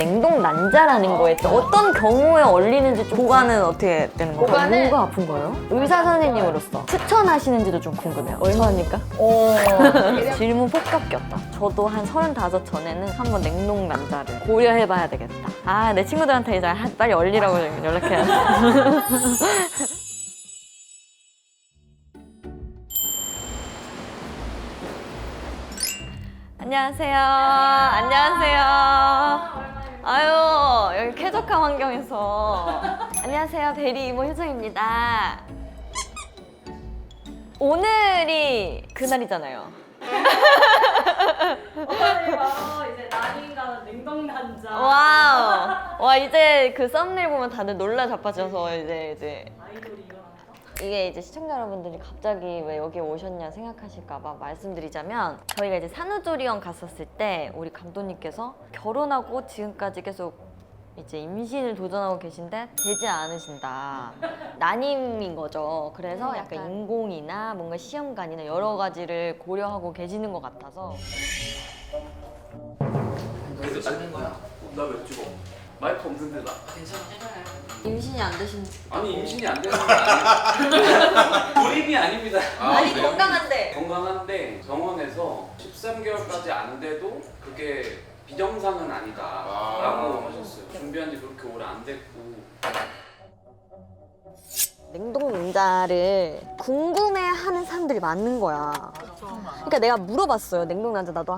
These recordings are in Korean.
냉동 난자라는 거에 또 어떤 경우에 얼리는지 좀 보관은 어떻게 되는 거예요? 보관은- 뭐가 아픈 거예요? 의사 선생님으로서 추천하시는지도 좀 궁금해요. 얼마입니까? 질문 폭격기였다. 저도 한 35 전에는 한번 냉동 난자를 고려해봐야 되겠다. 아, 내 친구들한테 이제 빨리 얼리라고 연락해야 돼. 안녕하세요. 안녕하세요. 아유, 여기 쾌적한 환경에서. 안녕하세요. 대리 이모 효정입니다. 오늘이 그날이잖아요. 오늘이 바로 이제 난인가 냉동 난자. 와우. 와, 이제 그 썸네일 보면 다들 놀라 자빠져서 이제 아이돌이 일어났다. 이게 이제 시청자 여러분들이 갑자기 왜 여기 오셨냐 생각하실까봐 말씀드리자면, 저희가 이제 산후조리원 갔었을 때 우리 감독님께서 결혼하고 지금까지 계속 이제 임신을 도전하고 계신데 되지 않으신다. 난임인 거죠. 그래서 약간 인공이나 뭔가 시험관이나 여러 가지를 고려하고 계시는 것 같아서. 그래서 찍는 거야? 나 왜 찍어? 마이크 없는데 나. 임신이 안 되신. 아니 임신이 안 되는 건 아니에요. 불임이 아닙니다. 아니 건강한데. 건강한데 병원에서 13개월까지 안 돼도 그게 비정상은 아니다라고 하셨어요. 준비한 지 그렇게 오래 안 됐고. 냉동 난자를 궁금해하는 사람들이 많은 거야. 그러니까 내가 물어봤어요. 냉동 난자 나도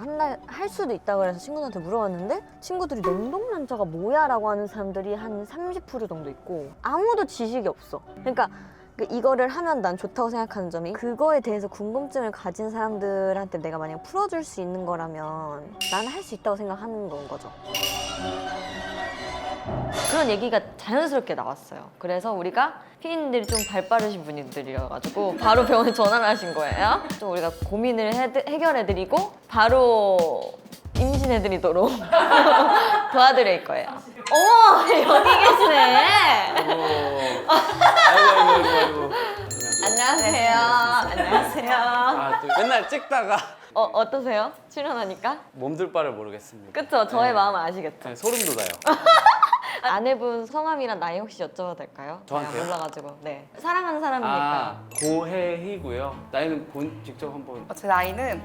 할 수도 있다고 해서 친구들한테 물어봤는데, 친구들이 냉동 난자가 뭐야라고 하는 사람들이 한 30% 정도 있고, 아무도 지식이 없어. 그러니까 이거를 하면 난 좋다고 생각하는 점이, 그거에 대해서 궁금증을 가진 사람들한테 내가 만약 풀어줄 수 있는 거라면 나는 할 수 있다고 생각하는 건 거죠. 그런 얘기가 자연스럽게 나왔어요. 그래서 우리가 피디님들이 좀 발 빠르신 분들이어가지고 바로 병원에 전화를 하신 거예요. 좀 우리가 고민을 해결해드리고 바로 임신해드리도록 도와드릴 거예요. 어머, 여기 계시네. 아이고. 안녕하세요. 안녕하세요. 아, 또 맨날 찍다가 어떠세요? 출연하니까? 몸둘 바를 모르겠습니다. 그쵸? 저의 네. 마음을 아시겠죠? 네, 소름 돋아요. 아내분 성함이랑 나이 혹시 여쭤봐도 될까요? 저한테요? 제가 몰라가지고. 네. 사랑하는 사람이니까. 고혜희고요. 나이는 본 직접 한번. 제 나이는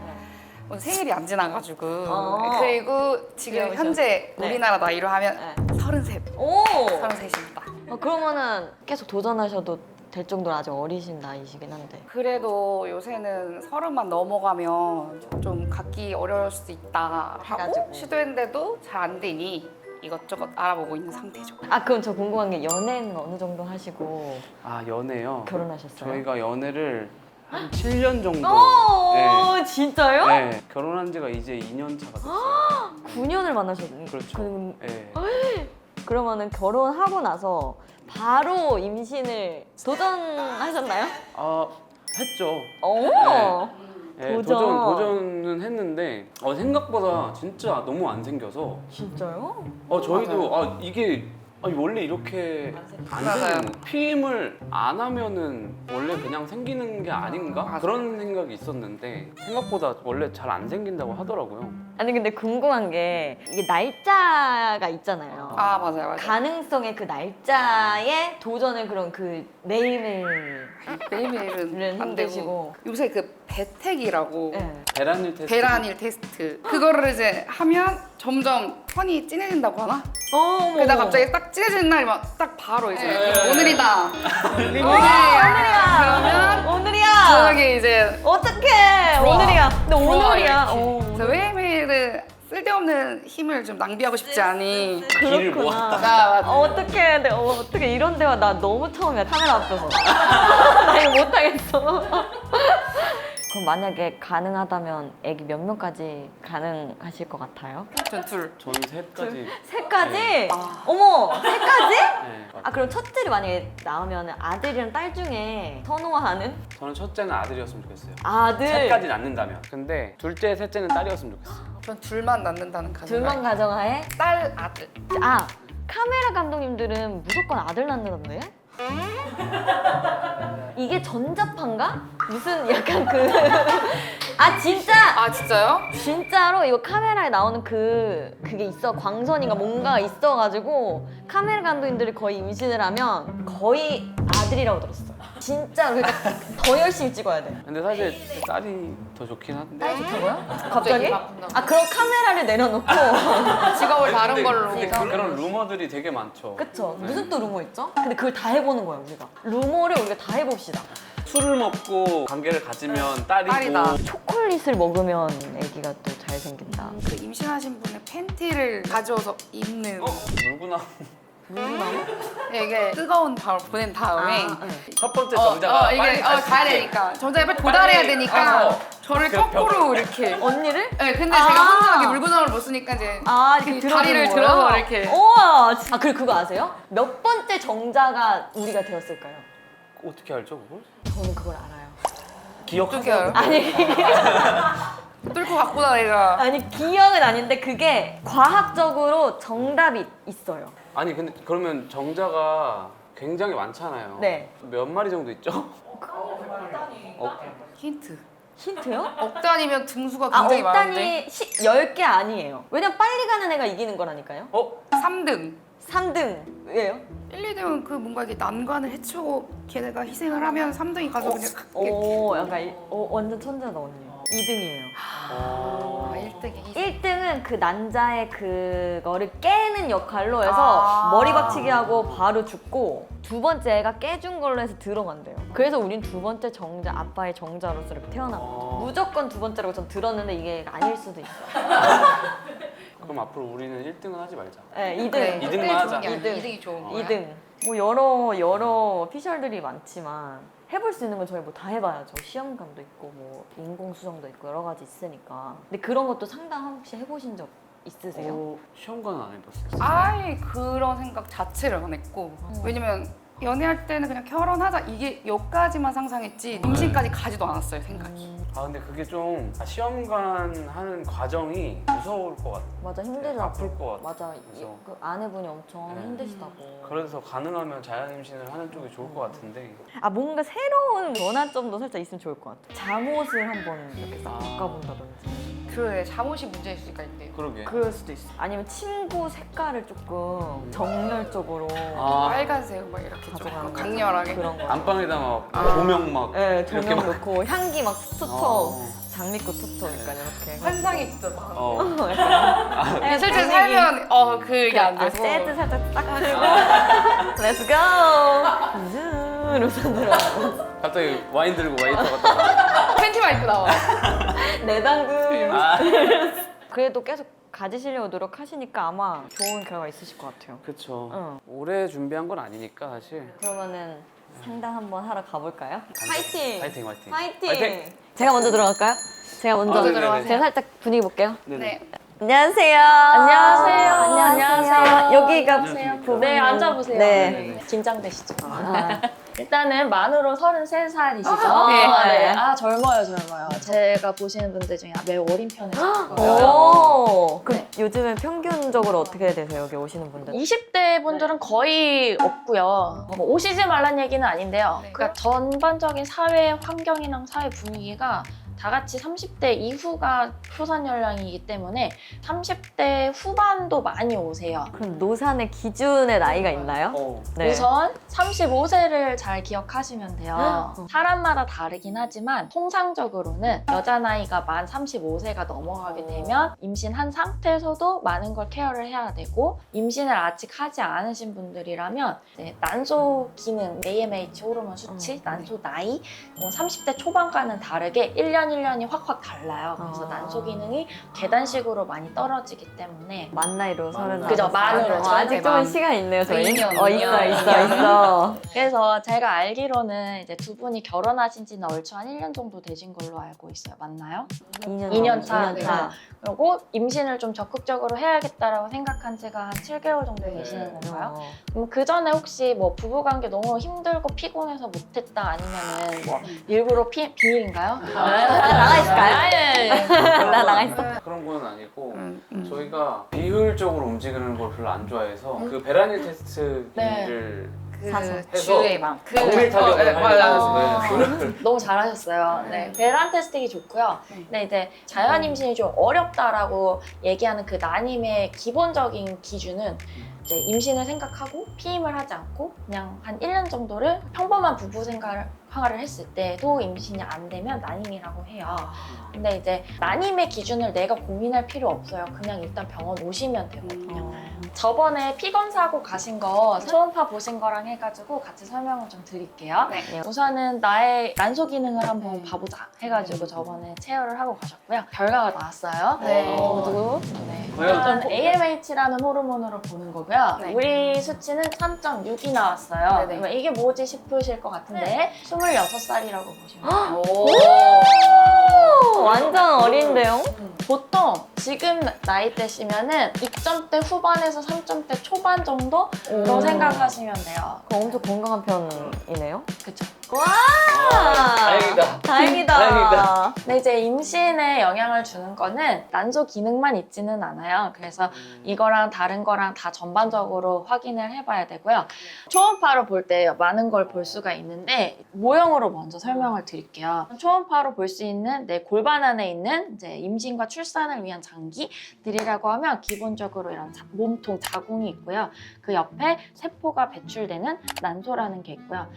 오늘 생일이 안 지나가지고 어. 그리고 지금 귀여우셔. 현재 네. 우리나라 나이로 하면 네. 33. 오! 33입니다. 그러면은 계속 도전하셔도 될 정도로 아직 어리신 나이시긴 한데. 그래도 요새는 30만 넘어가면 좀 갖기 어려울 수도 있다 하고 해가지고. 시도했는데도 잘 안 되니 이것저것 알아보고 있는 상태죠. 아, 그럼 저 궁금한 게, 연애는 어느 정도 하시고 아, 연애요. 결혼하셨어요? 저희가 연애를 한 7년 정도. 오, 진짜요? 네, 결혼한 지가 이제 2년 차가 됐어요. 9년을 만나셨니? 그렇죠. 네. 그러면은 결혼하고 나서 바로 임신을 도전하셨나요? 아, 했죠. 오! 네, 도전. 도전은 했는데 생각보다 진짜 너무 안 생겨서 진짜요? 저희도 이게 원래 이렇게 안 맞아요. 생기는 피임을 안 하면은 원래 그냥 생기는 게 아닌가? 맞아요. 그런 생각이 있었는데 생각보다 원래 잘 안 생긴다고 하더라고요. 아니 근데 궁금한 게, 이게 날짜가 있잖아요. 아 맞아요. 가능성의 그 날짜에 도전을, 그런 그 매일매일은 매일매일은 안 되고 힘드시고. 요새 그 배택이라고 네. 배란일 테스트. 배란일 테스트 그거를 이제 하면 점점 턴이 진해진다고 하나? 어머. 그러다 갑자기 딱 진해지는 날이 막 딱 바로 이제 오늘이다. 오늘이야. 오늘이야. 저녁에 이제 어떡해. 들어와. 오늘이야. 근데 오늘이야. 이렇게. 그래서 매일매일을 쓸데없는 힘을 좀 낭비하고 싶지 않니. 길을 모았다. 맞아. 어떡해. 내가 어떻게 이런 대화 나 너무 처음이야. 카메라 앞에서. 나 이거 못하겠어. 그럼 만약에 가능하다면 애기 몇 명까지 가능하실 것 같아요? 전 둘. 저는 셋까지. 세까지? 네. 어머, 세까지? 네. 아, 그럼 첫째를 만약에 낳으면 아들이랑 딸 중에 선호하는? 저는 첫째는 아들이었으면 좋겠어요. 아들. 셋까지 낳는다면. 근데 둘째, 셋째는 딸이었으면 좋겠어요. 전 둘만 낳는다는 가정. 둘만 가정하에? 딸 아들. 아, 카메라 감독님들은 무조건 아들 낳는다던데? 이게 전자파인가? 무슨 약간 그 아 진짜? 아 진짜요? 진짜로 이거 카메라에 나오는 그게 있어. 광선이가 뭔가 있어가지고 카메라 감독님들이 거의 임신을 하면 거의 아들이라고 들었어. 진짜로. 그러니까 더 열심히 찍어야 돼. 근데 사실 딸이 더 좋긴 한데. 딸이 좋다고요? 갑자기? 바쁜다. 아 그럼 카메라를 내려놓고 직업을 다른 근데- 걸로. 근데 그런 루머들이 되게 많죠. 그쵸? 네. 무슨 또 루머 있죠? 근데 그걸 다 해보는 거야 우리가. 루머를 우리가 다 해봅시다. 술을 먹고 관계를 가지면 딸이고. 딸이다. 초콜릿을 먹으면 아기가 또 잘생긴다. 그 임신하신 분의 팬티를 가져와서 입는 물구나. 이게 뜨거운 바울 보낸 다음에 첫 번째 정자가 이게 빨리 갈수 가야 있게. 되니까 정자에 빨리 도달해야 빨리 되니까 가서 저를 그 거꾸로 이렇게 언니를? 네, 근데 아. 제가 혼자 이렇게 물구나무를 못 쓰니까 이제 이렇게 그 다리를 들어주는 들어서 거예요? 이렇게. 우와. 그리고 그거 아세요? 몇 번째 정자가 우리가 되었을까요? 어떻게 알죠 그걸? 저는 그걸 알아요. 어떻게 기억하세요? 알아요? 아니 뚫고 갔구나 내가. 아니 기억은 아닌데 그게 과학적으로 정답이 있어요. 아니 근데 그러면 정자가 굉장히 많잖아요. 네. 몇 마리 정도 있죠? 힌트. 힌트요? 억 단위면 등수가 아, 굉장히 많은데. 억단이 10개 아니에요. 왜냐면 빨리 가는 애가 이기는 거라니까요. 3등. 3등. 왜요? 1, 2등은 그 뭔가 이제 난관을 헤치고 걔네가 희생을 하면 3등이 가서 그냥 오, 약간 완전 천재다 언니. 2등이에요. 아, 1등이 1등은 그 난자의 그거를 깨는 역할로 해서 머리 박치기 하고 바로 죽고 두 번째 애가 깨준 걸로 해서 들어간대요. 그래서 우린 두 번째 정자, 아빠의 정자로서 이렇게 태어난 거죠. 무조건 두 번째라고 전 들었는데 이게 아닐 수도 있어요. 그럼 앞으로 우리는 1등은 하지 말자. 네, 2등. 그래, 2등만 하자. 2등이 좋은 거야. 2등. 뭐 여러 피셜들이 많지만 해볼 수 있는 건 저희 뭐 다 해봐야죠. 시험관도 있고 뭐 인공수정도 있고 여러 가지 있으니까. 근데 그런 것도 상담 혹시 해보신 적 있으세요? 시험관은 안 해봤어요. 아예 그런 생각 자체를 안 했고 왜냐면 연애할 때는 그냥 결혼하자 이게 여기까지만 상상했지 임신까지 가지도 않았어요 생각이. 아 근데 그게 좀 시험관 하는 과정이 무서울 것 같아. 맞아 힘들다고. 아플 것 같아. 맞아 그래서. 그 아내분이 엄청 네. 힘드시다고. 그래서 가능하면 자연 임신을 하는 쪽이 좋을 것 같은데. 아 뭔가 새로운 원한점도 살짝 있으면 좋을 것 같아. 잠옷을 한번 이렇게 싹 아. 바꿔본다든지. 그래 잠옷이 문제일 수가 있대요. 그러게. 그럴 수도 있어. 아니면 친구 색깔을 조금 정열적으로 아 빨간색 막 이렇게 좀 가져가는 거. 강렬하게. 그런 거. 안방에다 막 조명 막. 네, 이렇게 조명 막- 넣고 향기 막 투쳐. 어. 장미꽃 투쳐 약간 이렇게. 환상이 있더라. 어. 약간 실제 분위기. 살면 그게 안 아, 되고. 재즈 살짝 딱 들고 Let's go! 우선 들어가고 갑자기 와인 들고 웨이터 갔다가. 팬티만 입고 나와. 내당근 아 그래도 계속 가지시려고 노력하시니까 아마 좋은 결과 있으실 것 같아요. 그쵸. 응. 오래 준비한 건 아니니까 사실. 그러면은 상담 한번 하러 가볼까요? 파이팅! 파이팅 파이팅. 파이팅! 파이팅! 제가 먼저 들어갈까요? 제가 먼저 네네네. 들어가세요. 제가 살짝 분위기 볼게요. 네. 안녕하세요. 안녕하세요. 안녕하세요. 여기가 부부님. 네, 앉아보세요. 네. 긴장되시죠? 아, 일단은 만으로 33살이시죠? 네. 아, 젊어요, 젊어요. 제가 보시는 분들 중에 매우 어린 편에 오. 속고요. 그럼 네. 요즘은 평균적으로 어떻게 되세요? 여기 오시는 분들? 20대 분들은 거의 없고요. 뭐 오시지 말란 얘기는 아닌데요. 네. 그러니까 전반적인 사회 환경이랑 사회 분위기가 다 같이 30대 이후가 표산 연령이기 때문에 30대 후반도 많이 오세요. 그럼 노산의 기준의 나이가 있나요? 네. 우선 35세를 잘 기억하시면 돼요. 사람마다 다르긴 하지만 통상적으로는 여자 나이가 만 35세가 넘어가게 되면 임신한 상태에서도 많은 걸 케어를 해야 되고 임신을 아직 하지 않으신 분들이라면 이제 난소 기능, AMH 호르몬 수치, 난소 나이 30대 초반과는 다르게 1년 1년이 확확 달라요. 그래서 난소 기능이 계단식으로 많이 떨어지기 때문에 만 나이로 30. 그죠, 만으로. 아직 좀 만. 시간 있네요, 저희. 2년, 있어. 그래서 제가 알기로는 이제 두 분이 결혼하신 지는 얼추 한 1년 정도 되신 걸로 알고 있어요. 맞나요? 2년 2년 차. 차. 그리고 임신을 좀 적극적으로 해야겠다라고 생각한 지가 한 7개월 정도 되시는 건가요? 그럼 그 전에 혹시 뭐 부부관계 너무 힘들고 피곤해서 못했다 아니면은 뭐 일부러 비밀인가요? 나가 있을까요? 아예. 나 나가 있어. 그런 건 아니고 음. 저희가 비효율적으로 움직이는 걸 별로 안 좋아해서 그 베라닐 테스트를 그 사서. 주의 막 그 정밀 타격을 네, 맞아요. 하려고 너무 잘하셨어요. 네, 베란테스틱이 좋고요. 네. 근데 이제 자연 임신이 좀 어렵다라고 얘기하는 그 난임의 기본적인 기준은 이제 임신을 생각하고 피임을 하지 않고 그냥 한 1년 정도를 평범한 부부 생활을 했을 때도 임신이 안 되면 난임이라고 해요. 근데 이제 난임의 기준을 내가 고민할 필요 없어요. 그냥 일단 병원 오시면 되거든요. 저번에 피 검사하고 가신 거 초음파 보신 거랑 해가지고 같이 설명을 좀 드릴게요. 네. 우선은 나의 난소 기능을 한번 봐보자 해가지고 저번에 체열을 하고 가셨고요. 결과가 나왔어요. 네. 모두. 네. 과연? 일단 AMH라는 호르몬으로 보는 거고요. 네. 우리 수치는 3.6이 나왔어요. 네네. 그러면 이게 뭐지 싶으실 것 같은데 26살이라고 보시면 돼요. 오, 완전 어린데요? 보통 지금 나이대시면은 2점대 후반에서 3점대 초반 정도로 생각하시면 돼요. 그럼 엄청 건강한 편이네요? 그쵸? 다행이다. 다행이다. 다행이다. 근데 이제 임신에 영향을 주는 거는 난소 기능만 있지는 않아요. 그래서 이거랑 다른 거랑 다 전반적으로 확인을 해봐야 되고요. 초음파로 볼 때 많은 걸 볼 수가 있는데 모형으로 먼저 설명을 드릴게요. 초음파로 볼 수 있는 내 골반 안에 있는 이제 임신과 출산을 위한 장기들이라고 하면 기본적으로 이런 몸통 자궁이 있고요. 그 옆에 세포가 배출되는 난소라는 게 있고요.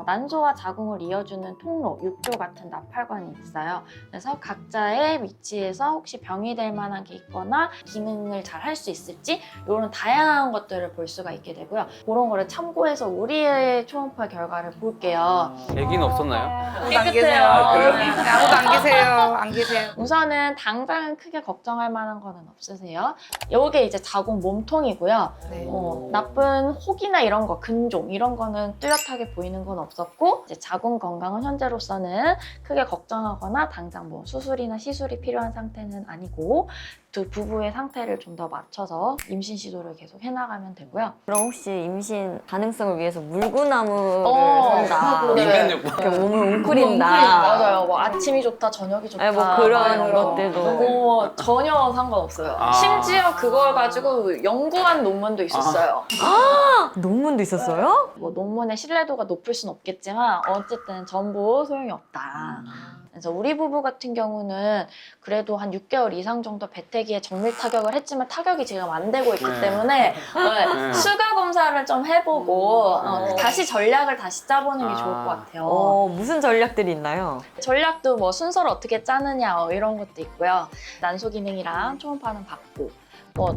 난소와 자궁을 이어주는 통로, 육조 같은 나팔관이 있어요. 그래서 각자의 위치에서 혹시 병이 될 만한 게 있거나 기능을 잘 할 수 있을지 이런 다양한 것들을 볼 수가 있게 되고요. 그런 거를 참고해서 우리의 초음파 결과를 볼게요. 얘기는 없었나요? 안 계세요. 아, 그래요? 네, 아무도 안 계세요. 안 계세요. 우선은 당장은 크게 걱정할 만한 거는 없으세요. 요게 이제 자궁 몸통이고요. 네. 나쁜 혹이나 이런 거, 근종 이런 거는 뚜렷하게 보이는 건 없었고 이제 자궁 건강은 현재로서는 크게 걱정하거나 당장 뭐 수술이나 시술이 필요한 상태는 아니고 두 부부의 상태를 좀 더 맞춰서 임신 시도를 계속 해나가면 되고요. 그럼 혹시 임신 가능성을 위해서 물구나무를 선다. 네. 인간 욕구. 이렇게 몸을 웅크린다. 맞아요. 뭐 아침이 좋다, 저녁이 좋다. 아니, 뭐 그런 뭐 것들도. 전혀 상관없어요. 아. 심지어 그걸 가지고 연구한 논문도 있었어요. 논문도 있었어요? 뭐 논문의 신뢰도가 높을 순 없겠지만 어쨌든 전부 소용이 없다. 그래서 우리 부부 같은 경우는 그래도 한 6개월 이상 정도 배태기에 정밀 타격을 했지만 타격이 지금 안 되고 있기 네. 때문에 네. 추가 검사를 좀 해보고 다시 전략을 다시 짜보는 게 좋을 것 같아요. 무슨 전략들이 있나요? 전략도 뭐 순서를 어떻게 짜느냐 이런 것도 있고요. 난소 기능이랑 초음파는 받고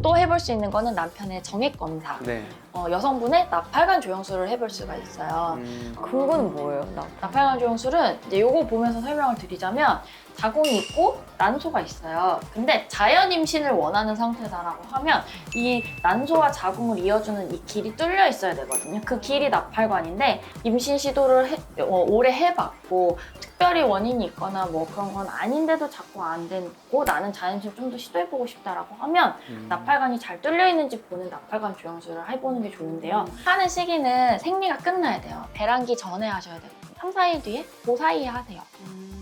또 해볼 수 있는 거는 남편의 정액 검사. 네. 여성분의 나팔관 조영술을 해볼 수가 있어요. 그거는 뭐예요? 나팔관 조영술은 이제 요거 보면서 설명을 드리자면 자궁이 있고 난소가 있어요. 근데 자연 임신을 원하는 상태다라고 하면 이 난소와 자궁을 이어주는 이 길이 뚫려 있어야 되거든요. 그 길이 나팔관인데 임신 시도를 오래 해봤고 특별히 원인이 있거나 뭐 그런 건 아닌데도 자꾸 안 되고 나는 자연 임신 좀 더 시도해보고 싶다라고 하면 나팔관이 잘 뚫려 있는지 보는 나팔관 조영술을 해보는 게 좋은데요. 하는 시기는 생리가 끝나야 돼요. 배란기 전에 하셔야 되거든요. 3, 4일 뒤에 그 사이에 하세요.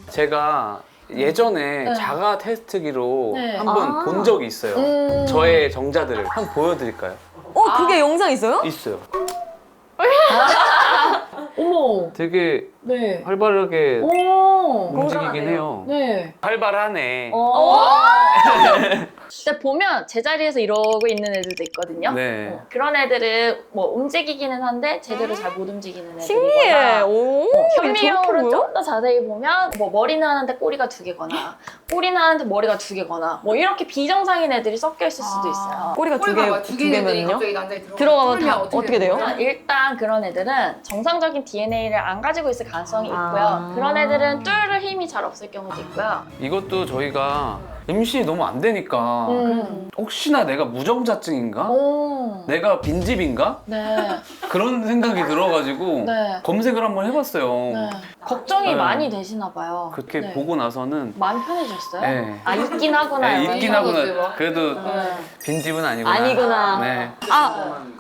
제가 예전에 네. 자가 테스트기로 네. 한번 본 적이 있어요. 저의 정자들을 한번 보여드릴까요? 그게 영상 있어요? 있어요. 어머. 되게 네. 활발하게 오. 움직이긴 해요. 네. 활발하네. 근데 보면 제자리에서 이러고 있는 애들도 있거든요. 네. 그런 애들은 뭐 움직이기는 한데 제대로 잘 못 움직이는 신기해. 애들이거나 오, 현미경으로 저렇게 좀 더 자세히 보면 뭐 머리는 하는데 꼬리가 2개거나 꼬리는 하는데 머리가 2개거나 뭐 이렇게 비정상인 애들이 섞여 있을 수도 있어요. 꼬리가 두 개면요? 갑자기 남자애 들어가면 다 어떻게 돼요? 일단 그런 애들은 정상적인 DNA를 안 가지고 있을 가능성이 있고요. 그런 애들은 뚫을 힘이 잘 없을 경우도 있고요. 이것도 저희가 임신이 너무 안 되니까 혹시나 내가 무정자증인가? 오. 내가 빈집인가? 네. 그런 생각이 들어가지고 네. 검색을 한번 해봤어요. 네. 걱정이 네. 많이 되시나 봐요. 그렇게 네. 보고 나서는 많이 편해졌어요? 네. 아, 있긴 하구나. 네, 이런 있긴 생각이 하구나. 들고. 그래도 네. 빈집은 아니구나. 아니구나. 네.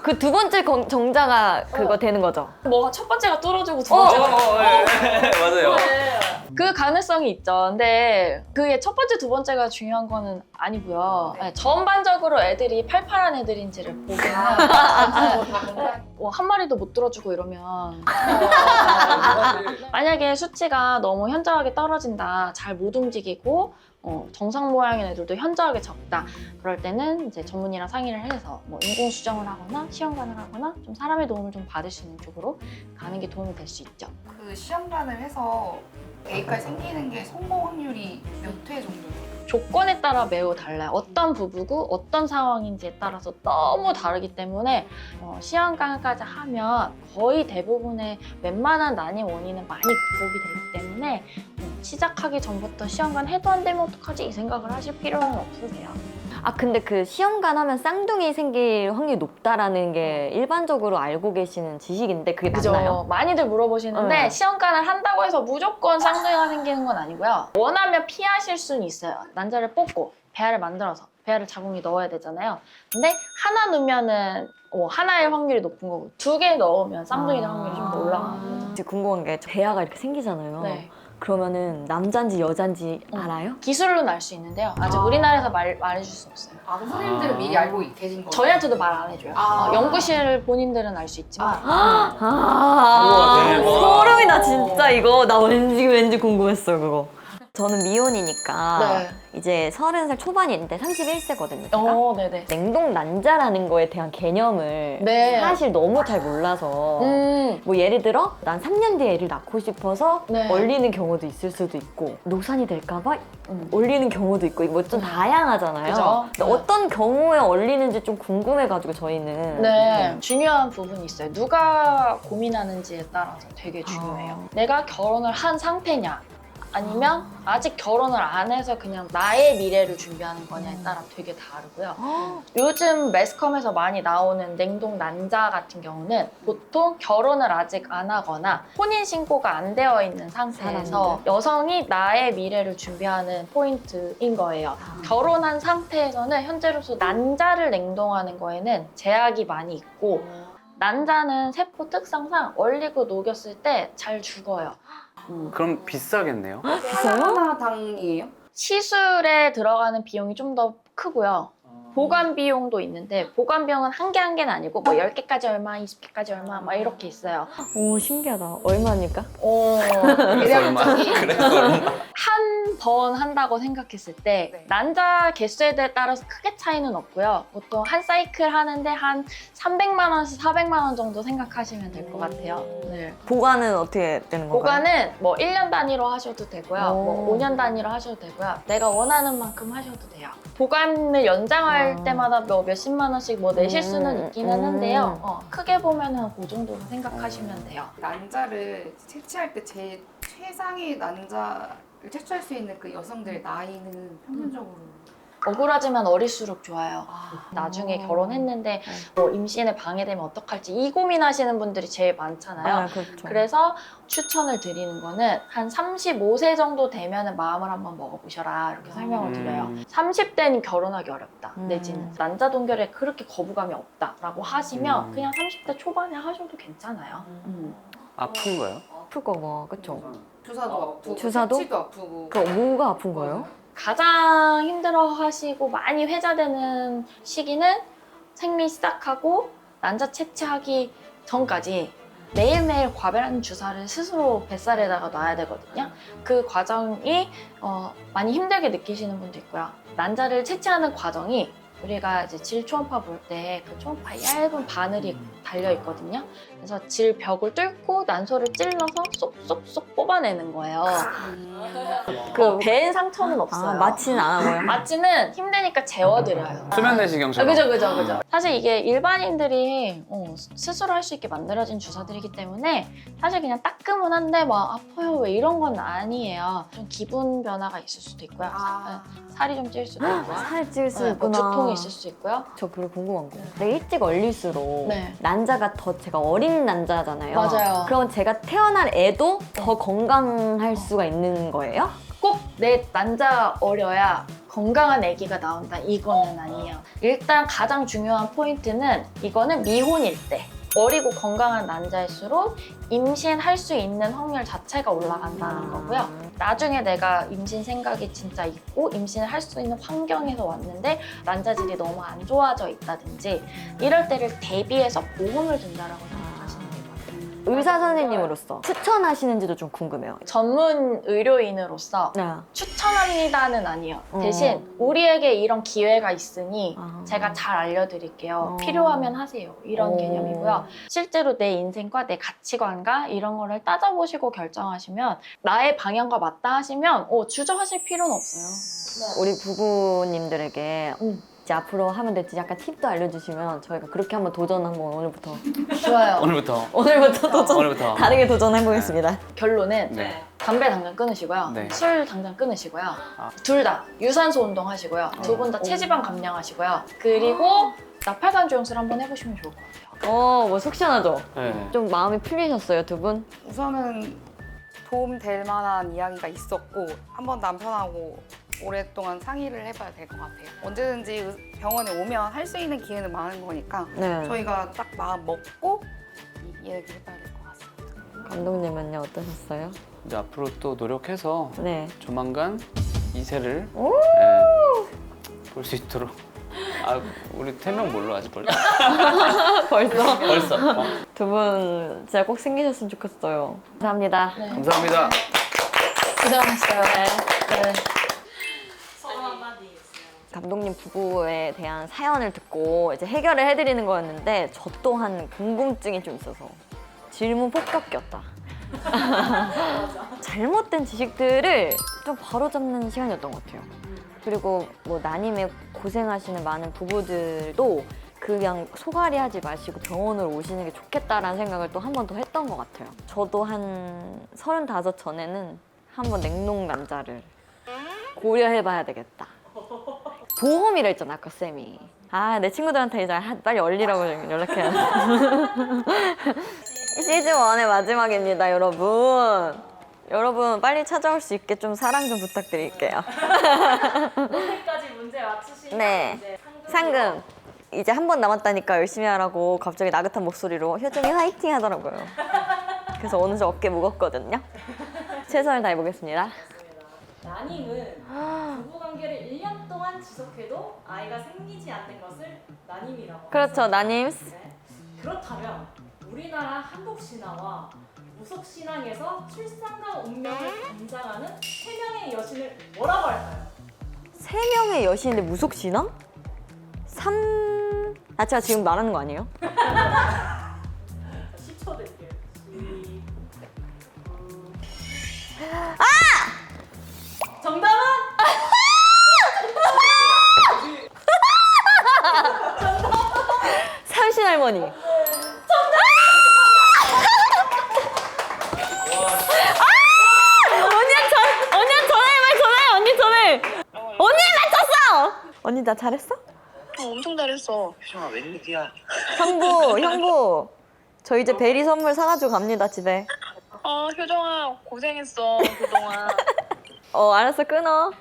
그 두 번째 정자가 그거 되는 거죠? 뭐가 첫 번째가 뚫어지고 두 번째가 맞아요. 그 가능성이 있죠. 근데 그게 첫 번째, 두 번째가 중요한 거는 아니고요. 네, 전반적으로 애들이 팔팔한 애들인지를 보기는 뭐 한 마리도 못 들어주고 이러면 만약에 수치가 너무 현저하게 떨어진다, 잘 못 움직이고 정상 모양인 애들도 현저하게 적다. 그럴 때는 이제 전문의랑 상의를 해서 뭐 인공 수정을 하거나 시험관을 하거나 좀 사람의 도움을 좀 받을 수 있는 쪽으로 가는 게 도움이 될 수 있죠. 그 시험관을 해서 A과에 생기는 게 성공 확률이 몇 회 정도예요? 조건에 따라 매우 달라요. 어떤 부부고 어떤 상황인지에 따라서 너무 다르기 때문에 시험관까지 하면 거의 대부분의 웬만한 난임 원인은 많이 극복이 되기 때문에 시작하기 전부터 시험관 해도 안 되면 어떡하지 이 생각을 하실 필요는 없으세요. 아 근데 그 시험관 하면 쌍둥이 생길 확률이 높다라는 게 일반적으로 알고 계시는 지식인데 그게 맞나요? 많이들 물어보시는데 네. 시험관을 한다고 해서 무조건 쌍둥이가 생기는 건 아니고요. 원하면 피하실 수는 있어요. 난자를 뽑고 배아를 만들어서 배아를 자궁에 넣어야 되잖아요. 근데 하나 넣으면은 하나의 확률이 높은 거고 2개 넣으면 쌍둥이 될 확률이 좀 더 올라가는 거죠. 지금 궁금한 게 배아가 이렇게 생기잖아요. 네. 그러면은 남자인지 여자인지 알아요? 기술로는 알 수 있는데요. 아직 우리나라에서 말해줄 수 없어요. 아, 선생님들은 미리 알고 계신 거예요? 저희한테도 말 안 해줘요. 연구실 본인들은 알 수 있지만 우와, 대박. 소름이다 진짜 이거. 나 왠지 궁금했어요 그거. 저는 미혼이니까 네. 이제 30살 초반인데 31세거든요. 제가. 네네. 냉동 난자라는 거에 대한 개념을 네. 사실 너무 잘 몰라서 뭐 예를 들어 난 3년 뒤에 애를 낳고 싶어서 네. 얼리는 경우도 있을 수도 있고 노산이 될까봐 얼리는 경우도 있고 뭐 좀 다양하잖아요. 그죠? 근데 어떤 경우에 얼리는지 좀 궁금해가지고 저희는 네, 중요한 부분이 있어요. 누가 고민하는지에 따라서 되게 중요해요. 내가 결혼을 한 상태냐, 아니면 아직 결혼을 안 해서 그냥 나의 미래를 준비하는 거냐에 따라 되게 다르고요. 요즘 매스컴에서 많이 나오는 냉동 난자 같은 경우는 보통 결혼을 아직 안 하거나 혼인신고가 안 되어 있는 상태에서 여성이 나의 미래를 준비하는 포인트인 거예요. 결혼한 상태에서는 현재로서 난자를 냉동하는 거에는 제약이 많이 있고 난자는 세포 특성상 얼리고 녹였을 때 잘 죽어요. 그럼 비싸겠네요? 하나당이에요? 시술에 들어가는 비용이 좀 더 크고요. 보관 비용도 있는데 보관 비용은 한 개 한 개는 아니고 뭐 10개까지 얼마, 20개까지 얼마 막 이렇게 있어요. 오 신기하다. 얼마니까? 얼마? 한 번 한다고 생각했을 때 네. 난자 개수에 따라서 크게 차이는 없고요. 보통 한 사이클 하는데 한 300만 원에서 400만 원 정도 생각하시면 될 것 같아요. 네. 보관은 어떻게 되는 건가요? 보관은 뭐 1년 단위로 하셔도 되고요. 뭐 5년 단위로 하셔도 되고요. 내가 원하는 만큼 하셔도 돼요. 보관을 연장할 때마다 뭐 몇십만 원씩 뭐 내실 수는 있기는 한데요. 크게 보면은 그 정도로 생각하시면 돼요. 난자를 채취할 때 제일 최상의 난자를 채취할 수 있는 그 여성들의 나이는 평균적으로 억울하지만 어릴수록 좋아요. 나중에 결혼했는데 뭐 임신에 방해되면 어떡할지 이 고민하시는 분들이 제일 많잖아요. 그렇죠. 그래서 추천을 드리는 거는 한 35세 정도 되면 마음을 한번 먹어보셔라 이렇게 설명을 드려요. 30대는 결혼하기 어렵다 내지는 난자 동결에 그렇게 거부감이 없다라고 하시면 그냥 30대 초반에 하셔도 괜찮아요. 아픈 거예요? 아플 거고 그쵸? 주사도 아프고 주사도? 채취도 아프고 그 뭐가 아픈 거예요? 가장 힘들어 하시고 많이 회자되는 시기는 생리 시작하고 난자 채취하기 전까지 매일매일 과배라는 주사를 스스로 뱃살에다가 놔야 되거든요. 그 과정이 많이 힘들게 느끼시는 분도 있고요. 난자를 채취하는 과정이 우리가 이제 질 초음파 볼 때 그 초음파에 얇은 바늘이 달려 있거든요. 그래서 질 벽을 뚫고 난소를 찔러서 쏙쏙쏙 뽑아내는 거예요. 그 배엔 상처는 없어요. 마취는 안 하고요? 마취는 힘드니까 재워드려요. 수면 내시경처럼. 그죠. 사실 이게 일반인들이 스스로 할 수 있게 만들어진 주사들이기 때문에 사실 그냥 따끔은 한데 막 아파요 왜 이런 건 아니에요. 좀 기분 변화가 있을 수도 있고요. 살이 좀 찔 수도 있고요. 살이 찔 수 뭐 있구나. 두통이 있을 수 있고요. 저 별로 궁금한 거. 내가 일찍 얼릴수록 네. 난자가 더 제가 어린 난자잖아요. 맞아요. 그럼 제가 태어날 애도 더 건강할 수가 있는 거예요? 꼭 내 난자 어려야 건강한 아기가 나온다 이거는 아니에요. 일단 가장 중요한 포인트는 이거는 미혼일 때 어리고 건강한 남자일수록 임신할 수 있는 확률 자체가 올라간다는 거고요. 나중에 내가 임신 생각이 진짜 있고 임신을 할 수 있는 환경에서 왔는데 난자질이 너무 안 좋아져 있다든지 이럴 때를 대비해서 보험을 든다라고 생각하시면 될 것 같아요. 의사 선생님으로서 추천하시는지도 좀 궁금해요. 전문 의료인으로서 네. 추천합니다는 아니에요. 어. 대신 우리에게 이런 기회가 있으니 아. 제가 잘 알려드릴게요. 어. 필요하면 하세요. 이런 어. 개념이고요. 실제로 내 인생과 내 가치관과 이런 거를 따져보시고 결정하시면 나의 방향과 맞다 하시면 주저하실 필요는 없어요. 우리 부부님들에게 응. 이제 앞으로 하면 될지 약간 팁도 알려주시면 저희가 그렇게 한번 도전 한번 오늘부터 좋아요. 오늘부터 도전 오늘부터. 다르게 도전해보겠습니다. 결론은 네. 담배 당장 끊으시고요. 네. 술 당장 끊으시고요. 둘 다 유산소 운동 하시고요. 두 분 다 어. 체지방 감량하시고요. 그리고 나팔관 조영술 한번 해보시면 좋을 것 같아요. 뭐 속 시원하죠? 네. 좀 마음이 풀리셨어요, 두 분? 우선은 도움 될 만한 이야기가 있었고 한번 남편하고 오랫동안 상의를 해봐야 될 것 같아요. 언제든지 병원에 오면 할 수 있는 기회는 많은 거니까 네. 저희가 딱 마음 먹고 이야기 해봐야 될 것 같습니다. 감독님은요, 어떠셨어요? 이제 앞으로 또 노력해서 네. 조만간 2세를 오! 볼 수 있도록. 아, 우리 3명 뭘로 하지 벌써? 벌써? 벌써. 두 분 진짜 꼭 생기셨으면 좋겠어요. 감사합니다. 네. 감사합니다. 고생하셨어요. 네. 감독님 부부에 대한 사연을 듣고 이제 해결을 해드리는 거였는데 저 또한 궁금증이 좀 있어서 질문 폭격기였다. 잘못된 지식들을 좀 바로잡는 시간이었던 것 같아요. 그리고 뭐 난임에 고생하시는 많은 부부들도 그냥 소갈이 하지 마시고 병원으로 오시는 게 좋겠다라는 생각을 또 한 번 더 했던 것 같아요. 저도 한 35 전에는 한번 냉동 남자를 고려해봐야 되겠다. 보험이라 했잖아, 아까 쌤이. 내 친구들한테 이제 빨리 얼리라고 연락해야 돼. 시즌 1의 마지막입니다, 여러분. 여러분 빨리 찾아올 수 있게 좀 사랑 좀 부탁드릴게요. 오늘까지 문제 맞추시면 네. 이제 상금. 이제 한 번 남았다니까 열심히 하라고 갑자기 나긋한 목소리로 효정이 화이팅 하더라고요. 그래서 오늘 저 어깨 무겁거든요. 최선을 다해보겠습니다. 난임은 부부관계를 1년 동안 지속해도 아이가 생기지 않는 것을 난임이라고 그렇죠, 합니다. 나님. 네. 그렇다면 우리나라 한복신화와 무속신앙에서 출산과 운명을 감상하는 3명의 여신을 뭐라고 할까요? 3명의 여신인데 무속신앙? 제가 지금 말하는 거 아니에요? 10초 드릴게요. 정답은? 삼신 할머니. 언니 맞췄어! 언니 나 잘했어? 엄청 잘했어. 효정아 웬일이야? 형부 저 이제 베리 선물 사가지고 갑니다 집에. 효정아 고생했어 그동안. 알았어 끊어.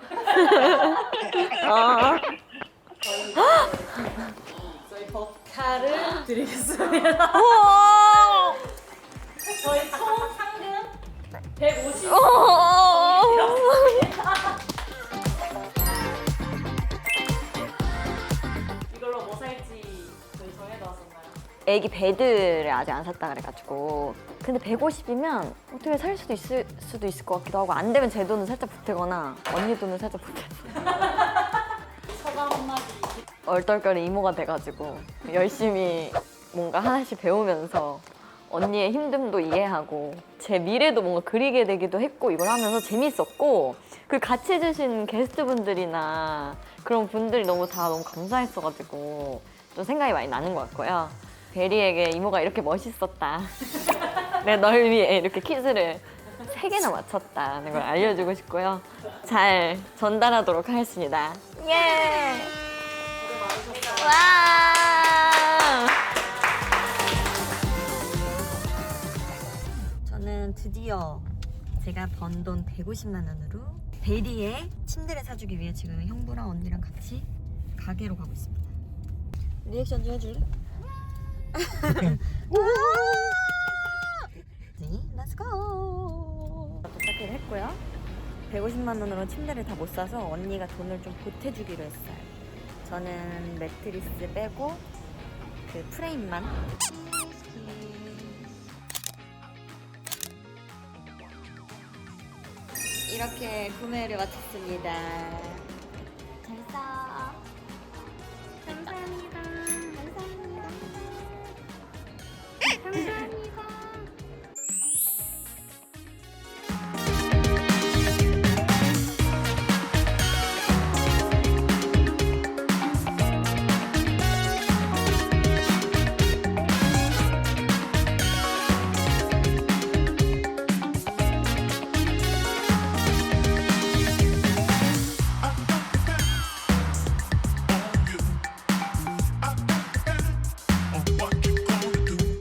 저희 버카를 드리겠습니다. 저희 총 상금 150. 이걸로 뭐 살지 저희 정해놨었나요? 애기 베드를 아직 안 샀다 그래가지고. 근데 150이면 어떻게 살 수도 있을 것 같기도 하고, 안 되면 제 돈을 살짝 보태거나 언니 돈을 살짝 보태서 소감 한마디. 얼떨결에 이모가 돼가지고 열심히 뭔가 하나씩 배우면서 언니의 힘듦도 이해하고 제 미래도 뭔가 그리게 되기도 했고, 이걸 하면서 재밌었고, 그 같이 해주신 게스트분들이나 그런 분들이 너무 감사했어가지고 좀 생각이 많이 나는 것 같고요. 베리에게 이모가 이렇게 멋있었다. 내가 널 위해 이렇게 퀴즈를 3개나 맞췄다는 걸 알려주고 싶고요. 잘 전달하도록 하겠습니다. 예! 와! 저는 드디어 제가 번 돈 150만 원으로 베리의 침대를 사주기 위해 지금 형부랑 언니랑 같이 가게로 가고 있습니다. 리액션 좀 해줄래? 렛츠고. 도착을 했고요. 150만 원으로 침대를 다 못 사서 언니가 돈을 좀 보태주기로 했어요. 저는 매트리스 빼고 그 프레임만. 이렇게 구매를 마쳤습니다.